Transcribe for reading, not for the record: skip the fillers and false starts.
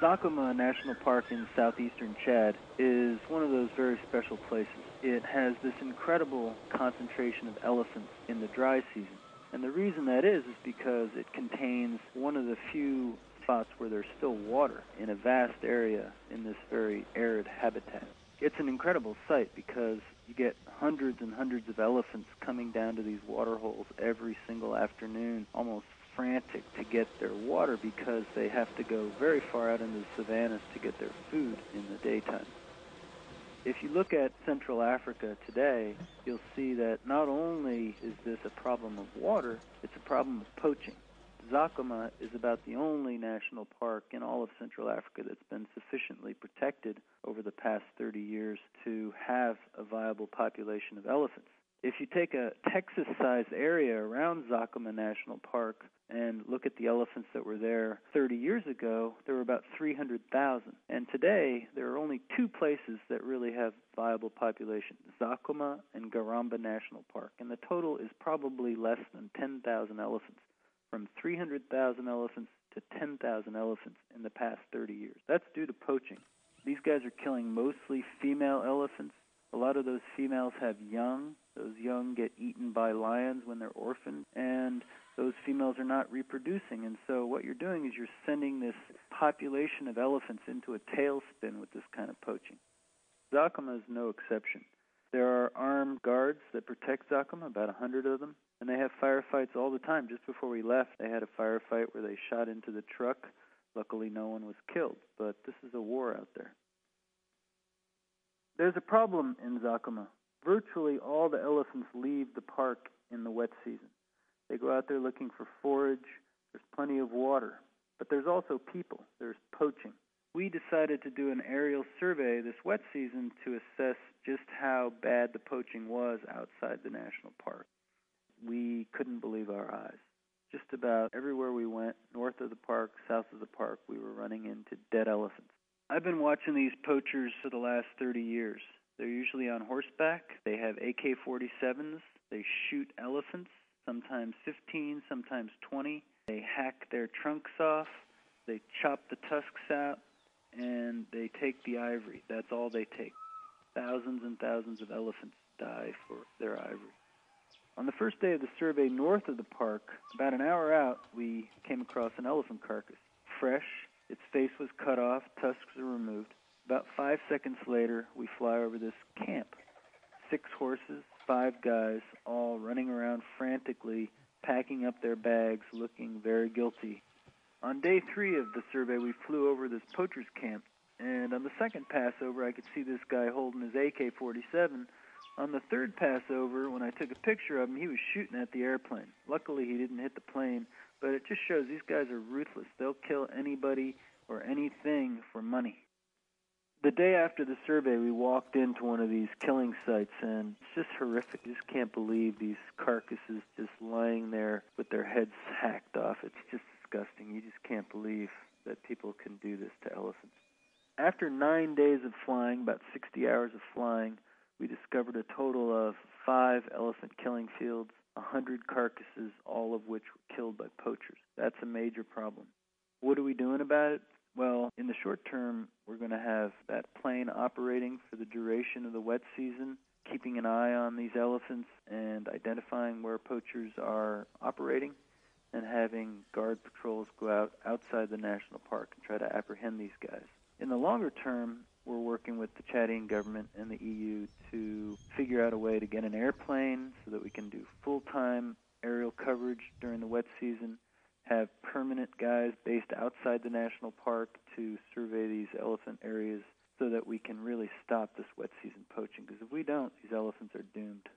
Zakoma National Park in southeastern Chad is one of those very special places. It has this incredible concentration of elephants in the dry season. And the reason that is because it contains one of the few spots where there's still water in a vast area in this very arid habitat. It's an incredible sight because you get hundreds and hundreds of elephants coming down to these water holes every single afternoon, almost frantic to get their water because they have to go very far out into the savannas to get their food in the daytime. If you look at Central Africa today, you'll see that not only is this a problem of water, it's a problem of poaching. Zakoma is about the only national park in all of Central Africa that's been sufficiently protected over the past 30 years to have a viable population of elephants. If you take a Texas-sized area around Zakoma National Park and look at the elephants that were there 30 years ago, there were about 300,000. And today, there are only two places that really have viable population, Zakoma and Garamba National Park. And the total is probably less than 10,000 elephants, from 300,000 elephants to 10,000 elephants in the past 30 years. That's due to poaching. These guys are killing mostly female elephants. A lot of those females have young. Those young get eaten by lions when they're orphaned, and those females are not reproducing. And so what you're doing is you're sending this population of elephants into a tailspin with this kind of poaching. Zakoma is no exception. There are armed guards that protect Zakoma, about 100 of them, and they have firefights all the time. Just before we left, they had a firefight where they shot into the truck. Luckily, no one was killed, but this is a war out there. There's a problem in Zakoma. Virtually all the elephants leave the park in the wet season. They go out there looking for forage. There's plenty of water. But there's also people. There's poaching. We decided to do an aerial survey this wet season to assess just how bad the poaching was outside the national park. We couldn't believe our eyes. Just about everywhere we went, north of the park, south of the park, we were running into dead elephants. I've been watching these poachers for the last 30 years. They're usually on horseback. They have AK-47s. They shoot elephants, sometimes 15, sometimes 20. They hack their trunks off. They chop the tusks out, and they take the ivory. That's all they take. Thousands and thousands of elephants die for their ivory. On the first day of the survey north of the park, about an hour out, we came across an elephant carcass. Fresh. Its face was cut off, tusks were removed. About 5 seconds later, we fly over this camp. 6 horses, 5 guys, all running around frantically, packing up their bags, looking very guilty. On day 3 of the survey, we flew over this poacher's camp, and on the second pass over, I could see this guy holding his AK-47. On the third pass over, when I took a picture of him, he was shooting at the airplane. Luckily, he didn't hit the plane, but it just shows these guys are ruthless. They'll kill anybody or anything for money. The day after the survey, we walked into one of these killing sites, and it's just horrific. You just can't believe these carcasses just lying there with their heads hacked off. It's just disgusting. You just can't believe that people can do this to elephants. After 9 days of flying, about 60 hours of flying, we discovered a total of 5 elephant killing fields, 100 carcasses, all of which were killed by poachers. That's a major problem. What are we doing about it? Well, in the short term, we're going to have that plane operating for the duration of the wet season, keeping an eye on these elephants and identifying where poachers are operating, and having guard patrols go out outside the national park and try to apprehend these guys. In the longer term, we're working with the Chadian government and the EU to figure out a way to get an airplane so that we can do full-time aerial coverage during the wet season, have permanent guys based outside the national park to survey these elephant areas so that we can really stop this wet season poaching. Because if we don't, these elephants are doomed.